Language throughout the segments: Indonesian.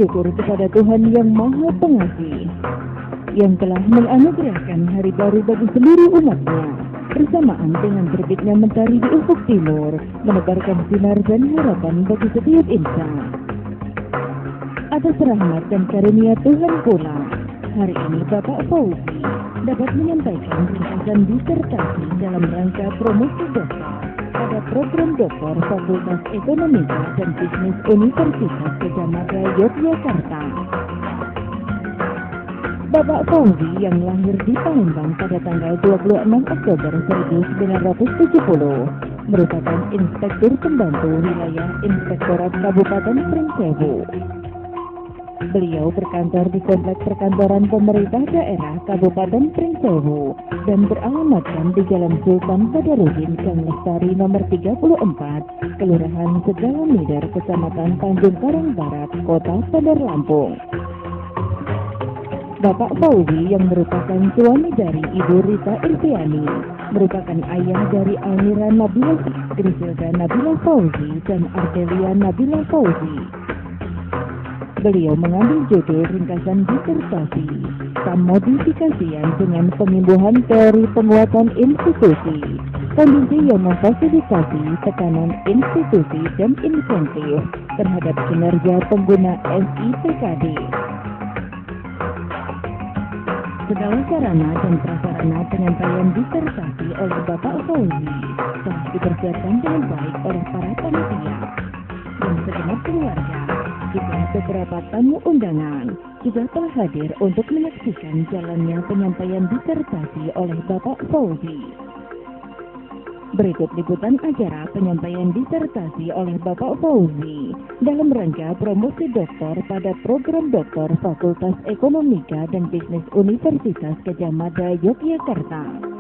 bersyukur kepada Tuhan Yang Maha Pengasih yang telah menganugerahkan hari baru bagi seluruh umatnya, bersamaan dengan terbitnya mentari di ufuk timur, menebarkan sinar dan harapan bagi setiap insan. Atas rahmat dan karunia Tuhan pula, hari ini Bapak Fauzi dapat menyampaikan ringkasan disertasi dalam rangka promosi doktor pada program doktor Fakultas Ekonomika dan Bisnis Universitas Gadjah Mada Yogyakarta. Bapak Fauzi yang lahir di Palembang pada tanggal 26 Oktober 1970 merupakan Inspektur Pembantu Wilayah Inspektorat Kabupaten Pringsewu. Beliau berkantor di Komplek Perkantoran Pemerintah Daerah Kabupaten Pringsewu dan beralamatkan di Jalan Sultan Badarudin Gang Lestari nomor 34, Kelurahan Segalamidar, Kecamatan Tanjung Karang Barat, Kota Bandar Lampung. Bapak Fauzi yang merupakan suami dari Ibu Rita Irtiani, merupakan ayah dari Almira Nabila, Griselda Nabila Fauzi, dan Ardelia Nabila Fauzi. Beliau mengambil judul ringkasan disertasi, Pemodifikasian dengan Penyembuhan Teori Penguatan Institusi, kondisi yang memfasilitasi tekanan institusi dan insentif terhadap kinerja pengguna SIPKD. Segala sarana dan prasarana penyampaian disertasi oleh Bapak Fauzi telah dipersiapkan dengan baik oleh para panitia dan segenap keluarga. Juga beberapa tamu undangan juga telah hadir untuk menyaksikan jalannya penyampaian disertasi oleh Bapak Fauzi. Berikut liputan acara penyampaian disertasi oleh Bapak Fauzi dalam rangka promosi doktor pada program doktor Fakultas Ekonomika dan Bisnis Universitas Gadjah Mada Yogyakarta.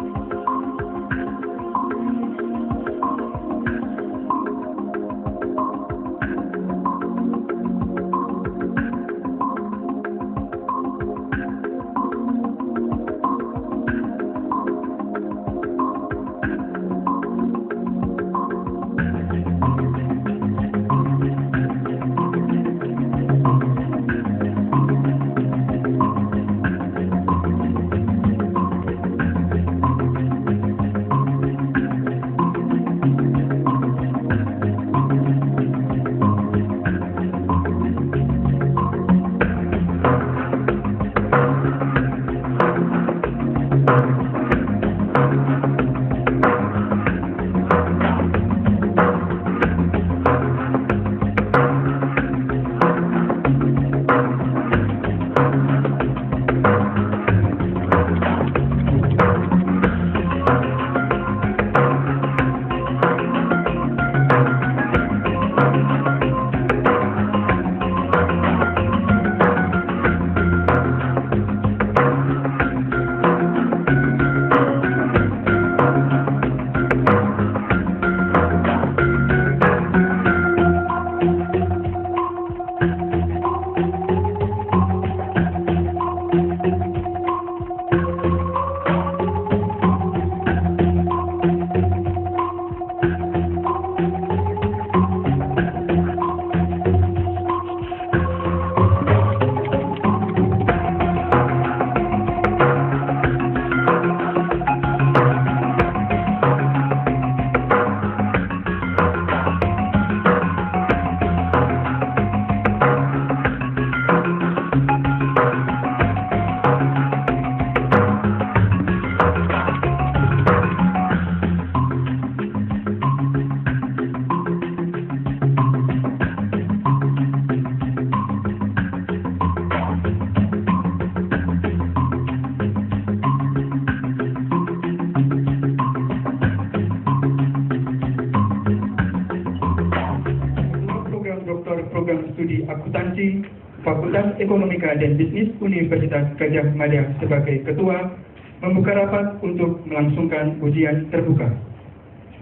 Program Studi Akuntansi Fakultas Ekonomika dan Bisnis Universitas Gadjah Mada sebagai Ketua membuka rapat untuk melangsungkan ujian terbuka.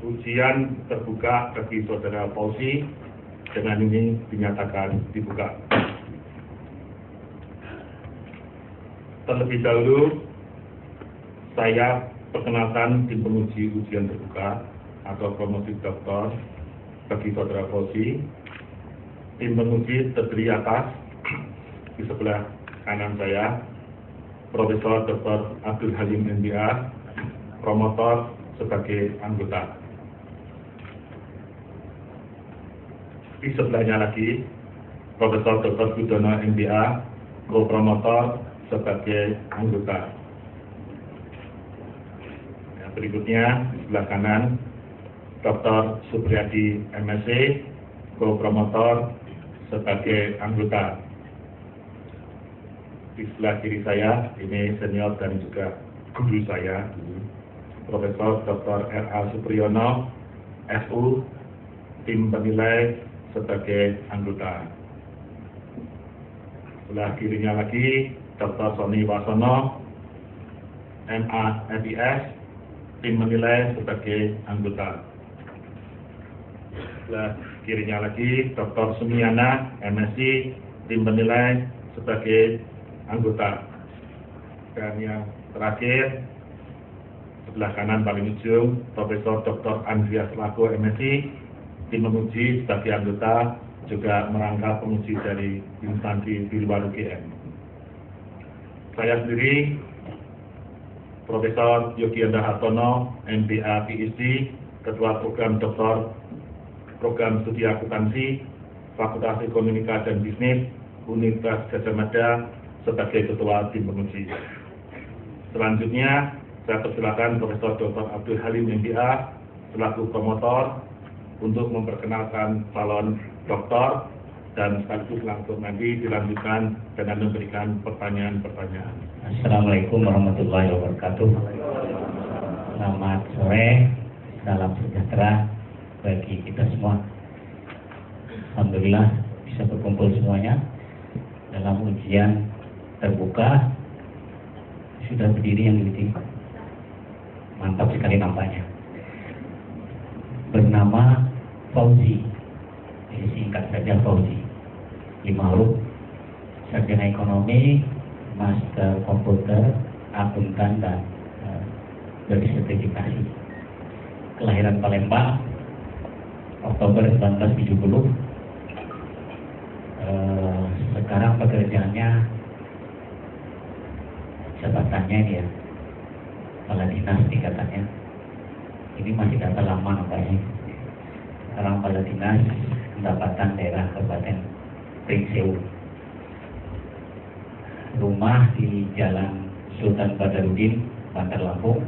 Ujian terbuka bagi Saudara Fauzi dengan ini dinyatakan dibuka. Terlebih dahulu, saya perkenalkan tim penguji ujian terbuka atau promosi doktor bagi Saudara Fauzi. Tim penguji terdiri atas di sebelah kanan saya, Profesor Dr. Abdul Halim MBA, promotor sebagai anggota. Di sebelahnya lagi, Profesor Dr. Budono MBA, co-promotor sebagai anggota. Berikutnya, di sebelah kanan, Dr. Supriyadi MSc, co-promotor sebagai anggota. Di sebelah kiri saya, ini senior dan juga guru saya, Profesor Dr. R.A. Supriyono, FU, tim penilai sebagai anggota. Sebelah kirinya lagi, Dr. Sony Wasono, MA FIS, tim menilai sebagai anggota. Sebelah kirinya lagi, Dr. Sumiana, MSc, tim penilai sebagai anggota. Dan yang terakhir, sebelah kanan paling ujung, Profesor Dr. Andreas Lako, MSc, tim menguji sebagai anggota, juga merangkap penguji dari instansi di luar UGM. Saya sendiri, Profesor Yogianda Hartono, MBA PhD, Ketua Program Doktor Program Studi Akuntansi, Fakultas Ekonomika dan Bisnis, Universitas Gadjah Mada, sebagai Ketua Tim Penguji. Selanjutnya, saya persilakan Profesor Dr. Abdul Halim MBA, selaku promotor, untuk memperkenalkan calon doktor, dan sekaligus langsung nanti dilanjutkan dengan memberikan pertanyaan-pertanyaan. Assalamualaikum warahmatullahi wabarakatuh. Selamat sore, salam sejahtera bagi kita semua. Alhamdulillah bisa berkumpul semuanya dalam ujian terbuka. Sudah berdiri yang ini, mantap sekali nampaknya. Bernama Fauzi, jadi singkat saja Fauzi. 5 huruf, sarjana ekonomi, master komputer, akuntan, dan bersertifikasi. Kelahiran Palembang, Oktober 1970. Sekarang pekerjaannya, jabatannya ini ya, kepala dinas tingkatannya. Ini masih data lama nampaknya. Sekarang kepala dinas pendapatan daerah Kabupaten Pringsewu. Rumah di Jalan Sultan Badarudin, Bandar Lampung.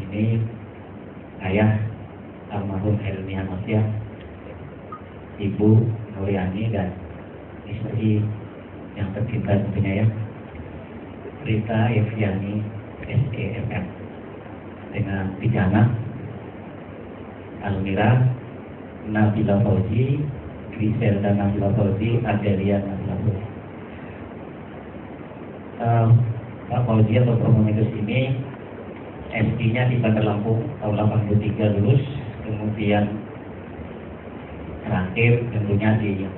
Ini ayah almarhum Helmi Hanosia, ibu Nuriani, dan istri yang tercinta tentunya ya, Rita Eviani SEMM, dengan 3 anak, Almira, Nabila Fauzi, Griselda Nabila Fauzi, Adelia Nabila Fauzi. Pak Fauzi atau Promomitus ini SD-nya di Bandar Lampung tahun 83 lulus, kemudian terakhir tentunya di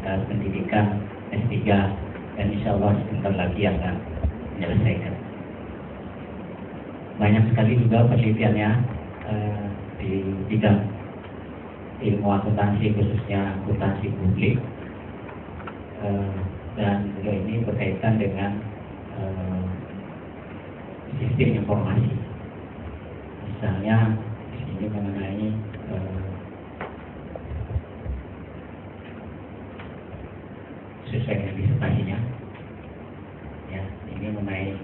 pendidikan S3, dan insya Allah sebentar lagi akan menyelesaikan. Banyak sekali juga penelitiannya di bidang ilmu akuntansi, khususnya akuntansi publik, dan juga ini berkaitan dengan sistem informasi. Misalnya di sini mengenai sesuai dengan disertasinya, ya, ini mengenai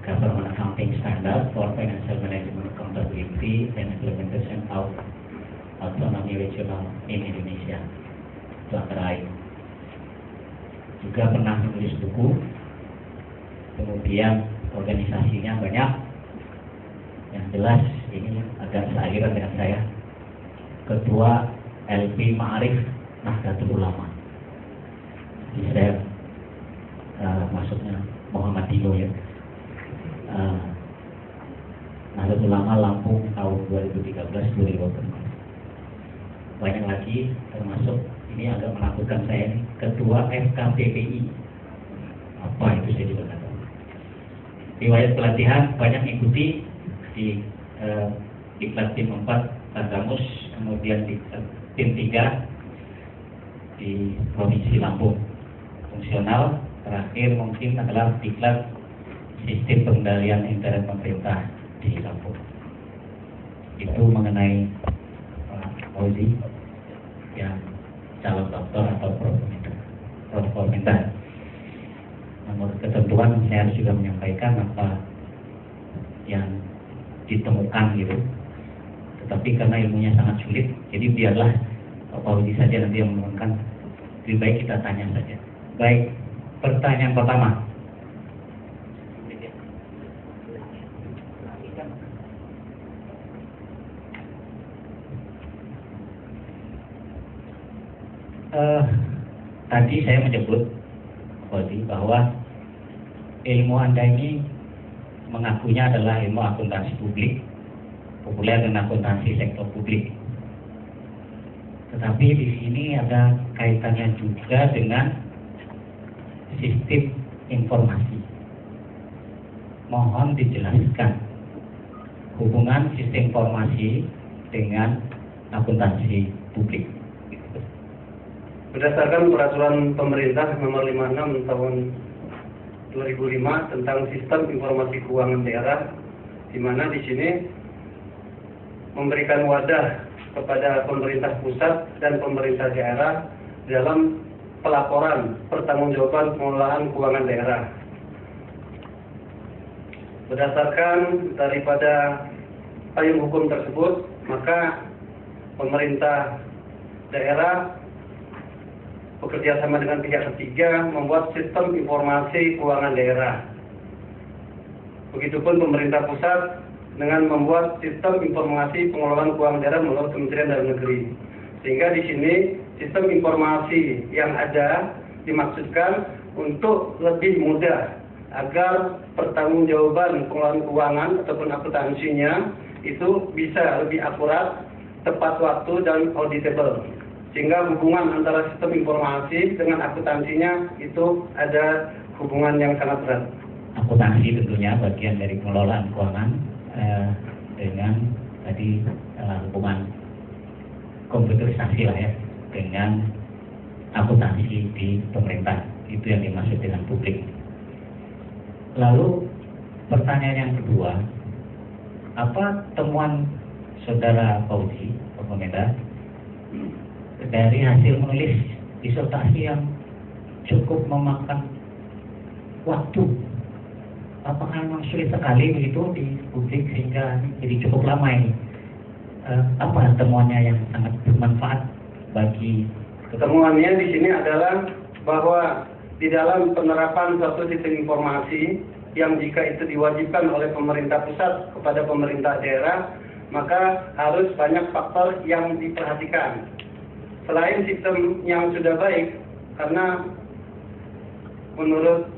Government Accounting Standard for Financial Management Accountability and Implementation of Autonomy Regional in Indonesia. Itu antara lain. Juga pernah menulis buku, kemudian organisasinya banyak. Yang jelas ini agak sealiran dengan saya, Ketua LP Ma'arif Nahdlatul Ulama. Jadi saya maksudnya Muhammad Dino ya. Nahdlatul Ulama Lampung tahun 2013-2014. Banyak lagi, termasuk ini agak menakutkan saya ini, Ketua FKPPI. Apa itu saya juga nggak tahu. Riwayat pelatihan banyak ikuti di kelas tim 4 Tandamus, kemudian di tim 3 di Provinsi Lampung. Fungsional terakhir mungkin adalah diklat sistem pengendalian internet pemerintah di Lampung. Itu mengenai Pak Fauzi yang calon doktor atau prof. Menurut ketentuan saya harus juga menyampaikan apa yang ditemukan gitu. Tetapi karena ilmunya sangat sulit, jadi biarlah Pak Fauzi saja nanti yang menerangkan. Lebih baik kita tanya saja. Baik, pertanyaan pertama. Tadi saya menyebut bahwa ilmu Anda ini mengakunya adalah ilmu akuntansi publik, populer dengan akuntansi sektor publik. Tetapi di sini ada kaitannya juga dengan sistem informasi. Mohon dijelaskan hubungan sistem informasi dengan akuntansi publik. Berdasarkan peraturan pemerintah nomor 56 tahun 2005 tentang sistem informasi keuangan daerah, di mana di sini memberikan wadah kepada pemerintah pusat dan pemerintah daerah dalam pelaporan pertanggungjawaban pengelolaan keuangan daerah. Berdasarkan daripada payung hukum tersebut, maka pemerintah daerah bekerja sama dengan pihak ketiga membuat sistem informasi keuangan daerah. Begitupun pemerintah pusat dengan membuat sistem informasi pengelolaan keuangan daerah melalui Kementerian Dalam Negeri. Sehingga di sini sistem informasi yang ada dimaksudkan untuk lebih mudah agar pertanggungjawaban pengelolaan keuangan ataupun akuntansinya itu bisa lebih akurat, tepat waktu dan auditable. Sehingga hubungan antara sistem informasi dengan akuntansinya itu ada hubungan yang sangat erat. Akuntansi tentunya bagian dari pengelolaan keuangan dengan tadi hubungan komputerisasi lah ya dengan akuntansi di pemerintah. Itu yang dimaksud dengan publik. Lalu pertanyaan yang kedua, apa temuan saudara Fauzi, Pak Komenda, dari hasil menulis disertasi yang cukup memakan waktu? Apakah memang sulit sekali begitu di publik sehingga jadi cukup lama ini? Apa temuannya yang sangat bermanfaat bagi? Temuannya di sini adalah bahwa di dalam penerapan suatu sistem informasi yang jika itu diwajibkan oleh pemerintah pusat kepada pemerintah daerah, maka harus banyak faktor yang diperhatikan. Selain sistem yang sudah baik, karena menurut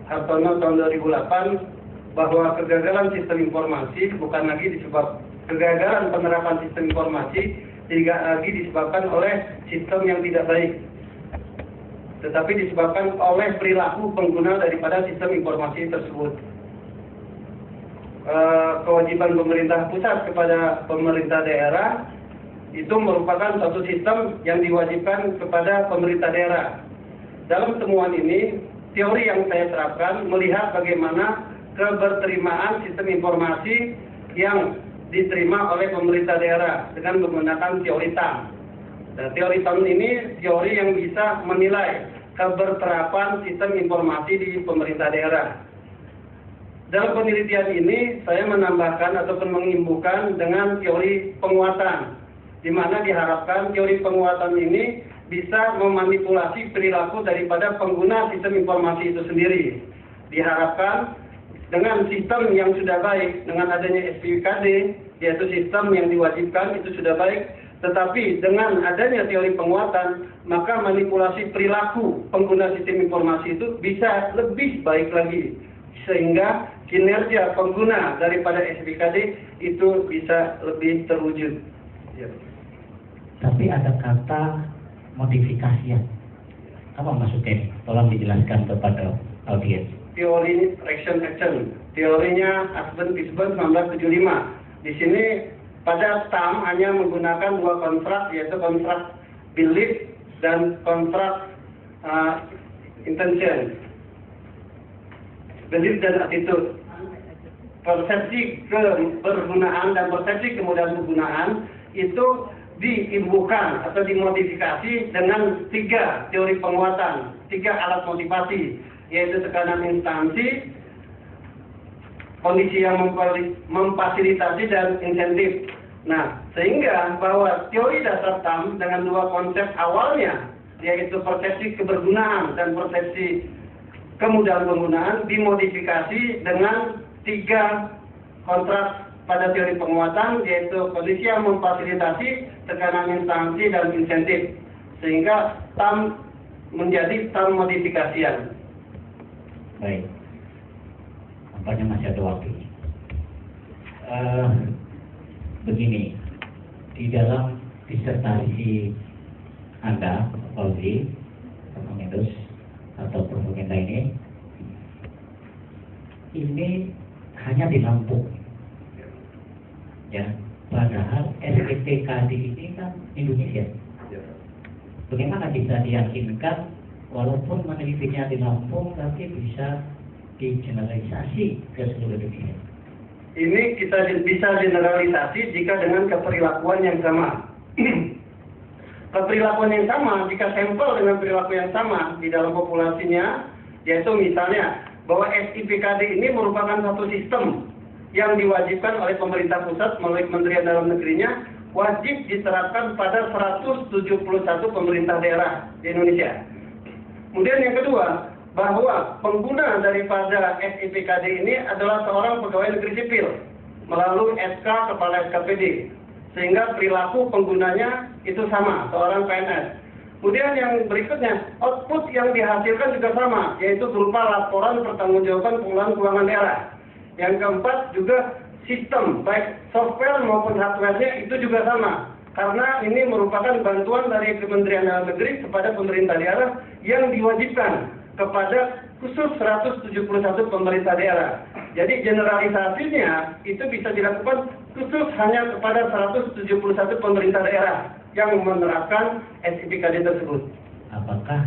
Hartono tahun 2008 bahwa kegagalan sistem informasi bukan lagi disebabkan kegagalan penerapan sistem informasi tidak lagi disebabkan oleh sistem yang tidak baik, tetapi disebabkan oleh perilaku pengguna daripada sistem informasi tersebut. Kewajiban pemerintah pusat kepada pemerintah daerah itu merupakan suatu sistem yang diwajibkan kepada pemerintah daerah. Dalam temuan ini, teori yang saya terapkan melihat bagaimana keberterimaan sistem informasi yang diterima oleh pemerintah daerah dengan menggunakan teori TAM. Nah, teori TAM ini teori yang bisa menilai keberterapan sistem informasi di pemerintah daerah. Dalam penelitian ini, saya menambahkan ataupun mengimbuhkan dengan teori penguatan, di mana diharapkan teori penguatan ini bisa memanipulasi perilaku daripada pengguna sistem informasi itu sendiri. Diharapkan dengan sistem yang sudah baik, dengan adanya SPKD, yaitu sistem yang diwajibkan itu sudah baik, tetapi dengan adanya teori penguatan, maka manipulasi perilaku pengguna sistem informasi itu bisa lebih baik lagi, sehingga kinerja pengguna daripada SPKD itu bisa lebih terwujud. Ya. Tapi ada kata modifikasi. Apa maksudnya? Tolong dijelaskan kepada audiens. Teori action. Teorinya Husband-Fishburne 1975. Di sini pada TAM hanya menggunakan dua kontrak, yaitu kontrak belief dan kontrak intention, belief dan attitude. Persepsi kebergunaan dan persepsi kemudahan penggunaan itu diimbuhkan atau dimodifikasi dengan 3 teori penguatan, 3 alat motivasi, yaitu tekanan instansi, kondisi yang memfasilitasi, dan insentif. Nah, sehingga bahwa teori dasar TAM dengan 2 konsep awalnya, yaitu persepsi kebergunaan dan persepsi kemudahan penggunaan, dimodifikasi dengan 3 kontrak pada teori penguatan, yaitu kondisi yang memfasilitasi, tekanan instansi, dan insentif, sehingga TAM menjadi TAM modifikasian. Baik, nampaknya masih ada waktu. Begini, di dalam disertasi Anda, Fauzi, Profesor atau Profesor ini hanya di Lampung, ya. Padahal SPPKD ini kan Indonesia. Bagaimana bisa diyakinkan walaupun menelitinya di Lampung, tapi bisa digeneralisasi ke seluruh dunia? Ini kita bisa generalisasi jika dengan keperilakuan yang sama. Keperilakuan yang sama, jika sampel dengan perilaku yang sama di dalam populasinya, yaitu misalnya bahwa SIPKD ini merupakan satu sistem yang diwajibkan oleh pemerintah pusat melalui Kementerian Dalam Negerinya, wajib diterapkan pada 171 pemerintah daerah di Indonesia. Kemudian yang kedua, bahwa pengguna daripada SIPKD ini adalah seorang pegawai negeri sipil melalui SK Kepala SKPD, sehingga perilaku penggunanya itu sama, seorang PNS. Kemudian yang berikutnya, output yang dihasilkan juga sama, yaitu berupa laporan pertanggungjawaban pengelolaan keuangan daerah. Yang keempat juga sistem, baik software maupun hardware-nya itu juga sama. Karena ini merupakan bantuan dari Kementerian Dalam Negeri kepada pemerintah daerah yang diwajibkan kepada khusus 171 pemerintah daerah. Jadi generalisasinya itu bisa dilakukan khusus hanya kepada 171 pemerintah daerah yang menerapkan SIPKD tersebut. Apakah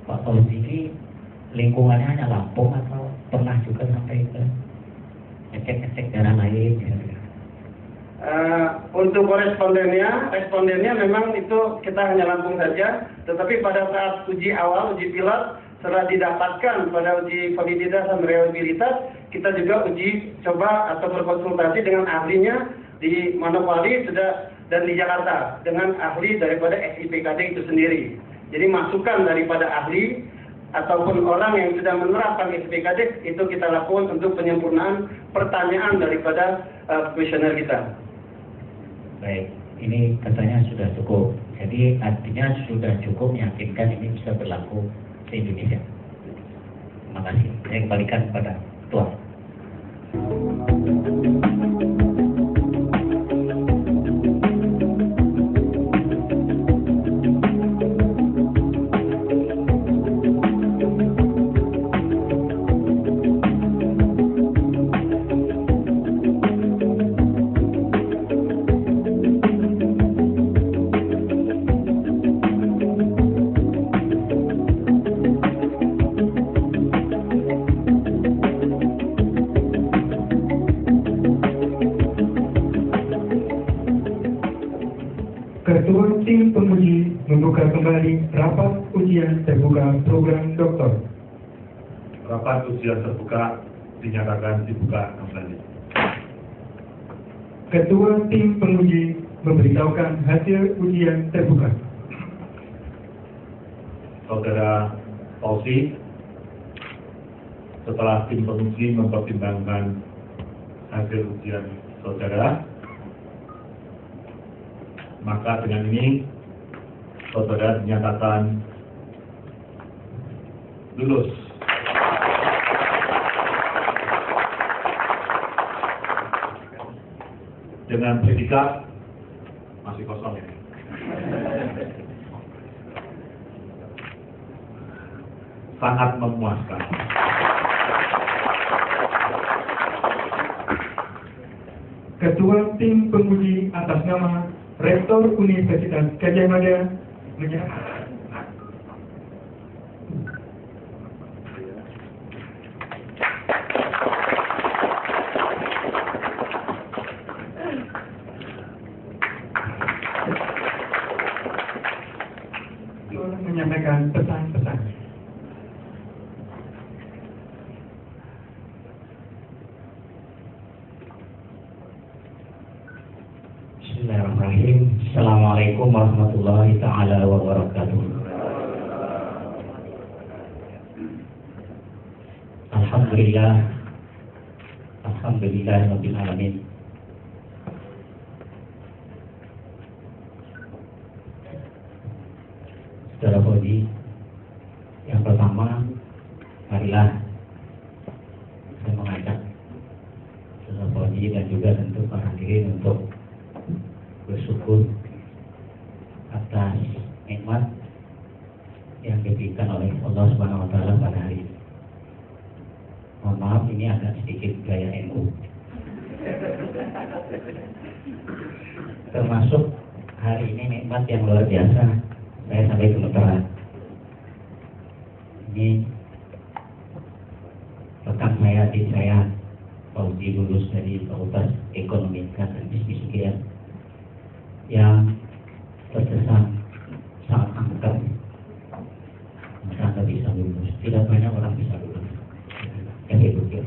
Pak Fauzi ini lingkungannya hanya Lampung atau pernah juga sampai ke ngecek-ngecek daerah lain? Untuk respondennya memang itu kita hanya Lampung saja, tetapi pada saat uji awal, uji pilot, setelah didapatkan pada uji validitas dan reliabilitas, kita juga uji coba atau berkonsultasi dengan ahlinya di Manokwari dan di Jakarta dengan ahli daripada SIPKD itu sendiri. Jadi masukan daripada ahli ataupun orang yang sudah menerapkan SIPKD itu kita lakukan untuk penyempurnaan pertanyaan daripada kuesioner kita. Baik, ini katanya sudah cukup. Jadi artinya sudah cukup meyakinkan ini bisa berlaku di Indonesia. Terima kasih. Saya kembalikan kepada Ketua. Ketua tim penguji membuka kembali rapat ujian terbuka program doktor. Rapat ujian terbuka dinyatakan dibuka kembali. Ketua tim penguji memberitahukan hasil ujian terbuka. Saudara Fauzi, setelah tim penguji mempertimbangkan hasil ujian saudara, maka dengan ini saudara dinyatakan lulus. Dengan predikat masih kosong ini. Sangat memuaskan. Ketua tim penguji atas nama Rektor Universitas Gadjah Mada menyatakan Bismillahirrahmanirrahim. Assalamualaikum warahmatullahi taala wabarakatuh. Alhamdulillah, alhamdulillahirabbil alamin. Saudara Fauzi, yang pertama, marilah saya mengajak saudara Fauzi dan juga tentu para hadirin untuk bersyukur atas nikmat yang diberikan oleh Allah Subhanahu wa taala pada hari ini. Mohon maaf, ini agak sedikit gaya NU. Termasuk hari ini nikmat yang luar biasa. Saya sampai gemeteran. Ini rekan saya, adik saya, Fauzi, lulus dari Fakultas Ekonomi dan Bisnis UGM, yang terkesan sangat angker. Masa Anda bisa lulus? Tidak banyak orang bisa lulus. Yang itu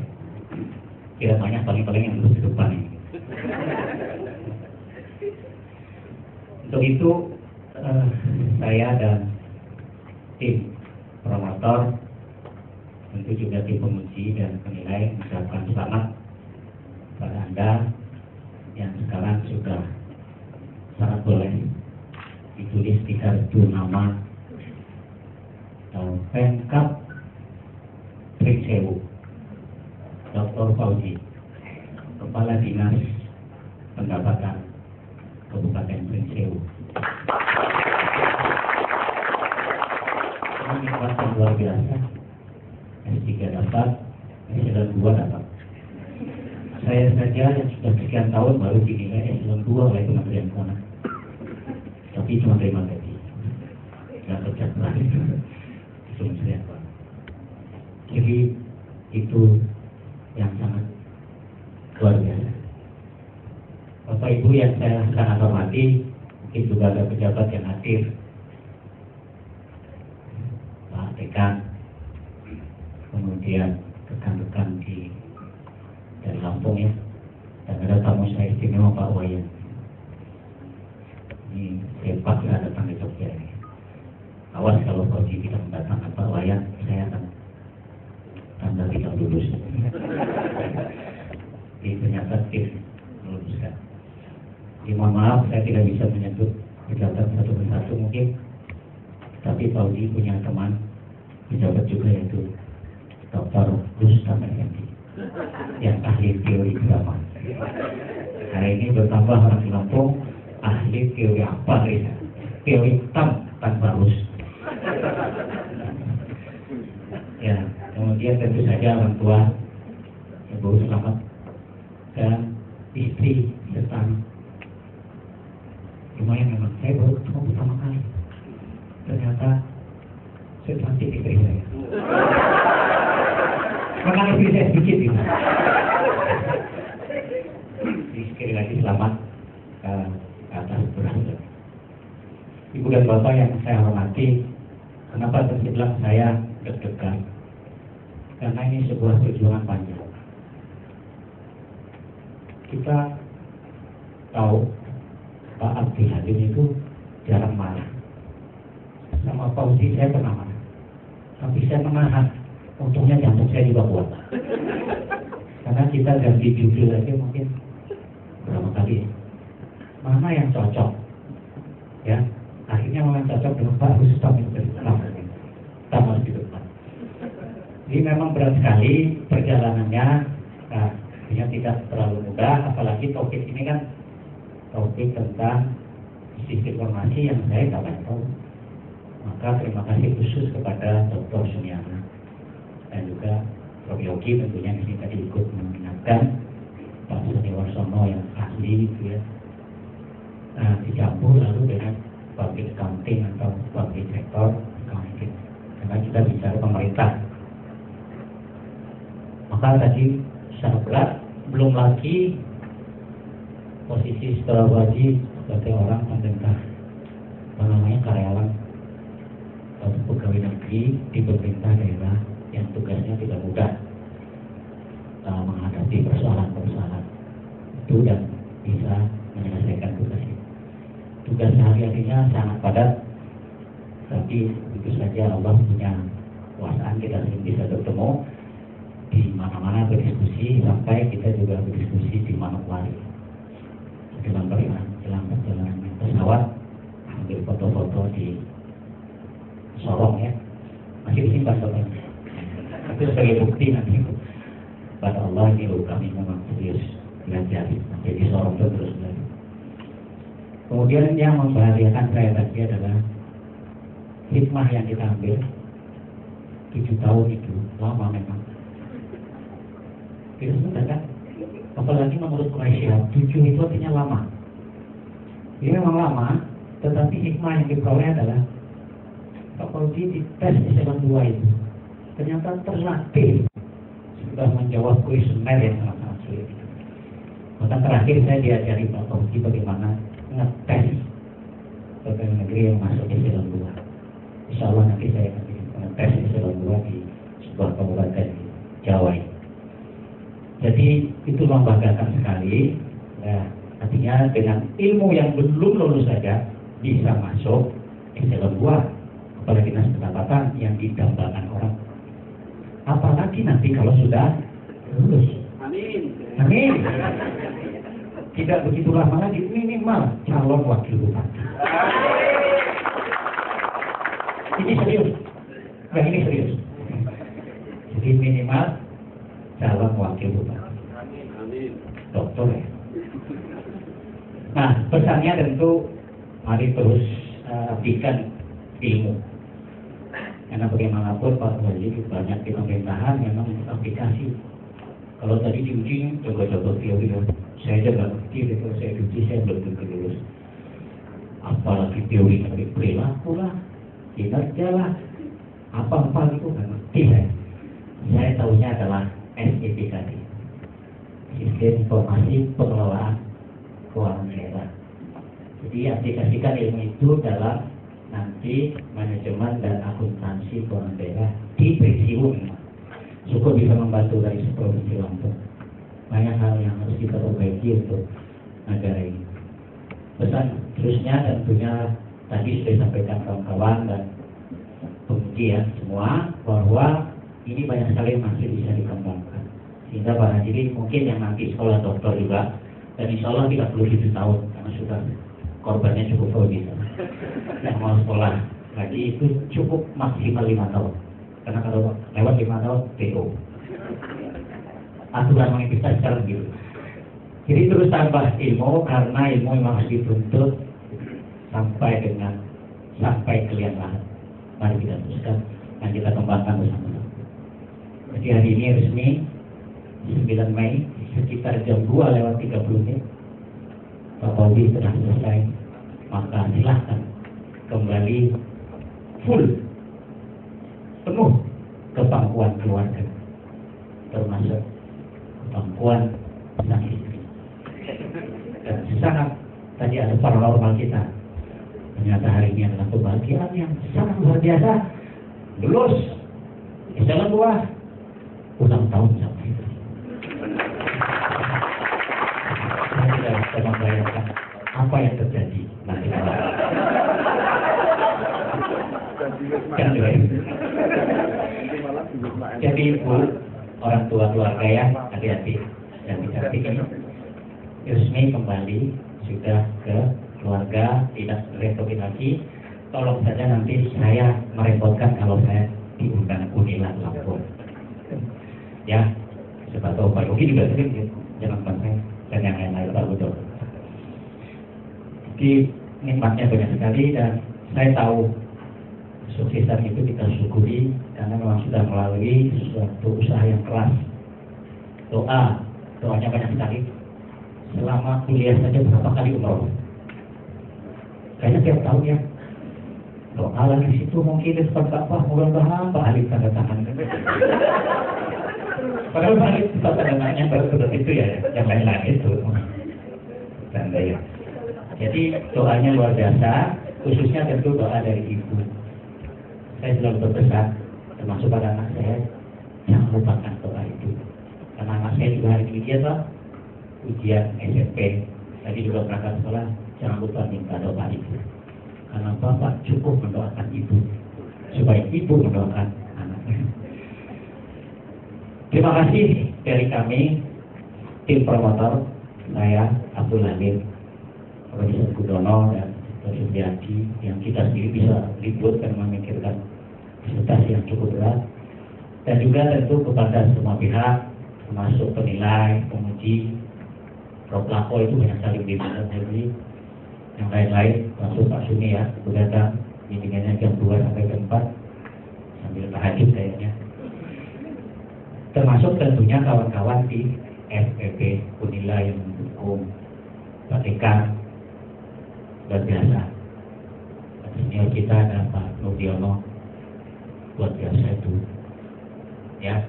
tidak banyak, paling-paling yang lulus di depan ini. Untuk itu saya dan tim promotor, tentu juga tim penguji dan penilai, mengucapkan selamat pada Anda yang sekarang sudah sangat boleh ditulis di kartu nama Pemkab Pringsewu, Dr. Fauzi, Kepala Dinas Pendapatan Kabupaten Pringsewu. Ini nikmat yang luar biasa. S3 dapat, S2 dapat. Saya saja yang sudah sekian tahun baru dinilai S2 oleh Kementerian Keuangan. Tapi cuma terima gaji, nggak kerja keras di Kementerian Keuangan. Jadi itu yang sangat luar biasa. Bapak Ibu yang saya sangat hormati, mungkin juga ada pejabat yang hadir, Pak Dekan, kemudian rekan-rekan dari Lampung ya, dan ada tamu saya istimewa Pak Wayan. Ini hebat ya datang ke Jogja ini. Awas kalau Fauzi tidak mendatangkan Pak Wayan, saya akan tanda tidak lulus. Ini ternyata tim meluluskan. Jadi mohon maaf saya tidak bisa menyebut pejabat satu persatu mungkin, tapi Fauzi punya teman pejabat juga yaitu Dr. Rustam Effendi yang ahli teori agama. Hari ini bertambah orang di Lampung ahli teori apa ya? Teori hitam tanpa rus. Ya, kemudian tentu saja orang tua Ibu Selamat dan istri serta lumayan memang saya baru ketemu pertama kali. Ternyata secantik istri saya. Makanya istri saya sedikit gitu. Jadi sekali lagi selamat atas berhasil. Ibu dan Bapak yang saya hormati, kenapa terbilang saya deg-degan? Karena ini sebuah perjuangan panjang. Kita tahu Pak Abdi Halim itu jarang marah. Sama Fauzi saya pernah marah, tapi saya menahan. Untungnya jantung saya juga kuat. Karena kita ganti judul aja mungkin berapa kali. Mana yang cocok? Ya, akhirnya memang cocok dengan Pak Rustam yang beriklan. Kita harus di depan. Jadi memang berat sekali perjalanannya. Nah, tidak terlalu mudah, apalagi topik ini kan topik tentang sistem informasi yang saya nggak tahu. Maka terima kasih khusus kepada Dr. Sumiana dan juga Prof. Yogi tentunya di sini tadi ikut mengingatkan Pak Suni Warsono yang ahli gitu ya. Nah, dicampur lalu dengan public accounting atau public sector accounting. Karena kita bicara pemerintah. Maka tadi sangat berat. Belum lagi posisi setelah wajib sebagai orang pemerintah, namanya karyawan atau pegawai negeri di pemerintah daerah yang tugasnya tidak mudah menghadapi persoalan-persoalan itu dan bisa menyelesaikan tugas itu. sangat padat, tapi tentu saja Allah punya kekuasaan, kita sering bisa bertemu di mana-mana berdiskusi, sampai kita juga berdiskusi di Manokwari dalam perjalanan pesawat, ambil foto-foto di Sorong ya, masih disimpan fotonya. Itu sebagai bukti nanti pada Allah ini loh, kami memang serius belajar jadi Sorong itu terus belajar. Kemudian yang membahagiakan saya tadi adalah hikmah yang kita ambil 7 tahun itu lama memang. Tidak sebentar kan? Apalagi menurut Malaysia 7 itu artinya lama. Ini memang lama, tetapi hikmah yang diperoleh adalah kalau di tes eselon 2 itu ternyata terlatih sudah menjawab kuesioner yang sangat-sangat sulit. Bahkan terakhir saya diajari Pak Fauzi bagaimana ngetes pegawai negeri yang masuk eselon 2. Insya Allah nanti saya akan ngetes eselon 2 di sebuah kabupaten di Jawa ini. Jadi itu membanggakan sekali. Nah, artinya dengan ilmu yang belum lulus saja bisa masuk eselon 2. Apalagi dinas pendapatan yang didambakan orang. Apalagi nanti kalau sudah lulus. Amin. Amin. Tidak begitu lama lagi, minimal calon wakil bupati. Ini serius. Nah, ini serius. Jadi minimal calon wakil bupati. Doktor ya. Nah, pesannya tentu mari terus abdikan ilmu. Karena bagaimanapun Pak Wali banyak di pemerintahan memang aplikasi. Kalau tadi diuji coba-coba teori, saya aja nggak ngerti, kalau saya uji saya belum tentu lulus. Apalagi teori dari perilaku lah, kinerja lah, apa-apa itu nggak ngerti saya. Saya tahunya adalah SIP tadi, Sistem Informasi Pengelolaan Keuangan Daerah. Jadi aplikasikan ilmu itu dalam nanti manajemen dan akuntansi keuangan daerah di pensiun. Syukur bisa membantu dari Provinsi Lampung. Banyak hal yang harus kita perbaiki untuk negara ini. Pesan terusnya tentunya tadi sudah disampaikan kawan-kawan dan pengujian semua bahwa ini banyak sekali masih bisa dikembangkan. Sehingga para hadirin mungkin yang nanti sekolah doktor juga, dan insya Allah 37 tahun karena sudah korbannya cukup besar. Yang mau sekolah lagi itu cukup maksimal 5 tahun. Karena kalau lewat 5 tahun PO. Aturan universitas sekarang gitu. Jadi terus tambah ilmu karena ilmu memang harus dituntut sampai kalian lahat. Mari kita teruskan dan kita kembangkan bersama-sama. Jadi hari ini resmi 9 Mei sekitar jam 2:30 Pak Pauli sudah selesai. Maka silahkan kembali full penuh ke pangkuan keluarga, termasuk pangkuan sang istri. Dan sangat tadi ada paranormal kita. Ternyata hari ini adalah kebahagiaan yang sangat luar biasa. Lulus eselon 2 ulang tahun sampai itu. Saya tidak bisa membayangkan apa yang terjadi nanti malam. Jadi ibu, orang tua keluarga ya, hati-hati dan cantik ini resmi kembali sudah ke keluarga, tidak repotin lagi. Tolong saja nanti saya merepotkan kalau saya diundang Unilan Lampung. Ya, siapa tahu Pak Yogi juga sering ya, jangan sampai dan yang lain-lain Pak Betul. Jadi nikmatnya banyak sekali dan saya tahu suksesan itu kita syukuri karena memang sudah melalui suatu usaha yang keras. Doanya banyak sekali. Selama kuliah saja berapa kali umroh? Kayaknya tiap tahun ya. Doa lagi di situ mungkin seperti apa? Mudah-mudahan Pak Alif tanda tangan. Padahal Pak Alif tanda tangannya baru seperti itu ya, yang lain-lain itu. Tanda ya. Jadi doanya luar biasa, khususnya tentu doa dari ibu. Saya selalu berpesan, termasuk pada anak saya, jangan lupakan doa itu. Karena anak saya juga hari ini dia Pak, ujian SMP, tadi juga berangkat sekolah, jangan lupa minta doa itu. karena bapak cukup mendoakan ibu, supaya ibu mendoakan anaknya. Terima kasih dari kami, tim promotor, saya Abdul Halim, Profesor Gudono dan Dr. Supriyadi, yang kita sendiri bisa libur karena memikirkan disertasi yang cukup berat, dan juga tentu kepada semua pihak, termasuk penilai, penguji, Proklako itu banyak sekali bimbingan jadi yang lain-lain, masuk Pak Suni ya, sudah datang bimbingannya jam 2 sampai jam 4 sambil tahajud kayaknya. Termasuk tentunya kawan-kawan di FPP Unila yang mendukung Pak Eka, luar biasa. Senior kita ada Pak Nurdiono, luar biasa itu. Ya,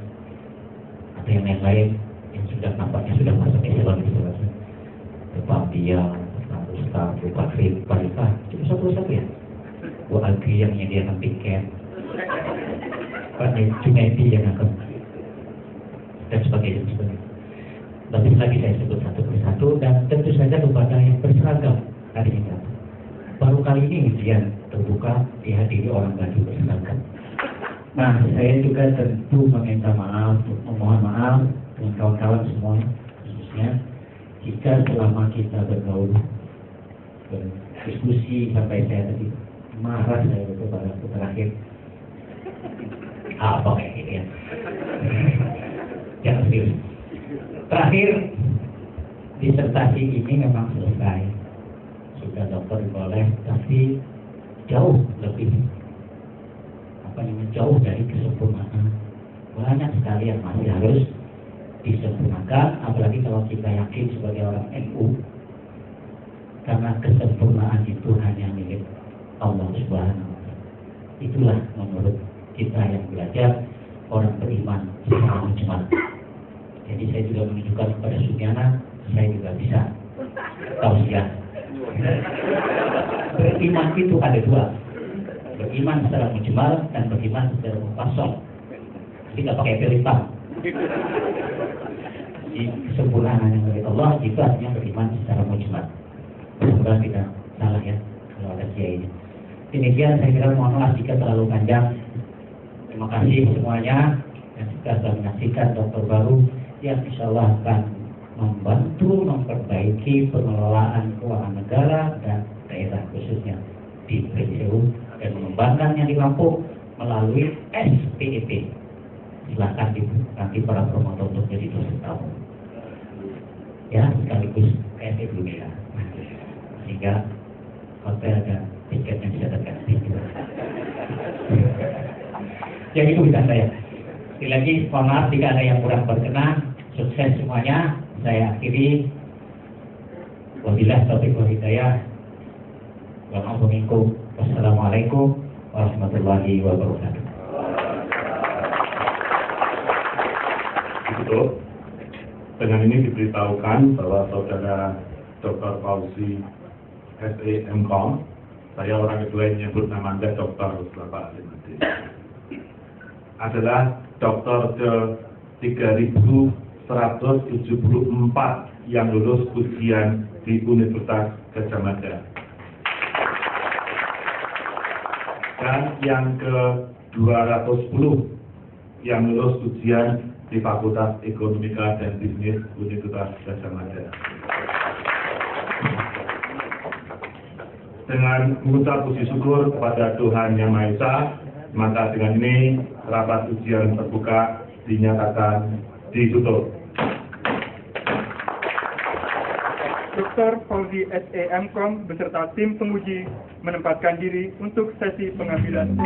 ada yang lain yang sudah nampaknya sudah masuk eselon gitu, Pak Biang, Pak Ustaz, Pak Frik, Pak Rifah, cuma satu-satu ya. Bu Agri yang menyediakan tiket, Pak Junaidi yang akan dan sebagainya. Lebih lagi saya sebut satu persatu, dan tentu saja kepada yang berseragam hari ini. Baru kali ini ujian terbuka dihadiri orang baju berseragam. Nah, saya juga tentu meminta maaf, memohon maaf dengan kawan-kawan semua, khususnya jika selama kita bergaul, berdiskusi sampai saya tadi marah saya kepada terakhir apa kayak gini ya. Jangan serius. Terakhir, disertasi ini memang selesai, sudah dokter boleh, tapi jauh lebih jauh dari kesempurnaan. Banyak sekali yang masih harus disempurnakan, apalagi kalau kita yakin sebagai orang NU, karena kesempurnaan itu hanya milik Allah Subhanahu wa Ta'ala. Itulah menurut kita yang belajar orang beriman secara mujmal. Jadi saya juga menunjukkan kepada Sumiana, saya juga bisa tausiah. Beriman itu ada dua, beriman secara mujmal dan beriman secara mufassal. Jadi nggak pakai pelipah. Di kesempurnaan yang dari Allah itu artinya beriman secara mujmal. Semoga tidak salah ya kalau ada kiai ini. Demikian saya kira, mohon maaf jika terlalu panjang. Terima kasih semuanya yang sudah menyaksikan dokter baru yang insya Allah akan membantu memperbaiki pengelolaan keuangan negara dan daerah khususnya di PCU dan mengembangkannya di Lampung melalui SPEP. Silakan nanti para promotor untuk jadi dosen tamu. Ya, sekaligus SPEP dulu ya. Sehingga hotel dan tiketnya bisa terganti. Ya itu bisa saya. Sekali lagi, mohon maaf jika ada yang kurang berkenan. Sukses semuanya. Saya akhiri. Wabillahi taufiq wal hidayah. Wassalamualaikum warahmatullahi wabarakatuh. Betul. Dengan ini diberitahukan bahwa saudara Dr. Fauzi SEMKOM, saya orang kedua yang menyebut nama Anda Dr. Bapak Alimadi, adalah dokter ke 3174 yang lulus ujian di Universitas Gadjah Mada, dan yang ke 210 yang lulus ujian di Fakultas Ekonomika dan Bisnis Universitas Gadjah Mada. Dengan mengucap puji syukur kepada Tuhan Yang Maha Esa, maka dengan ini rapat ujian terbuka dinyatakan ditutup. Dr. Fauzi SEMKOM beserta tim penguji menempatkan diri untuk sesi pengambilan.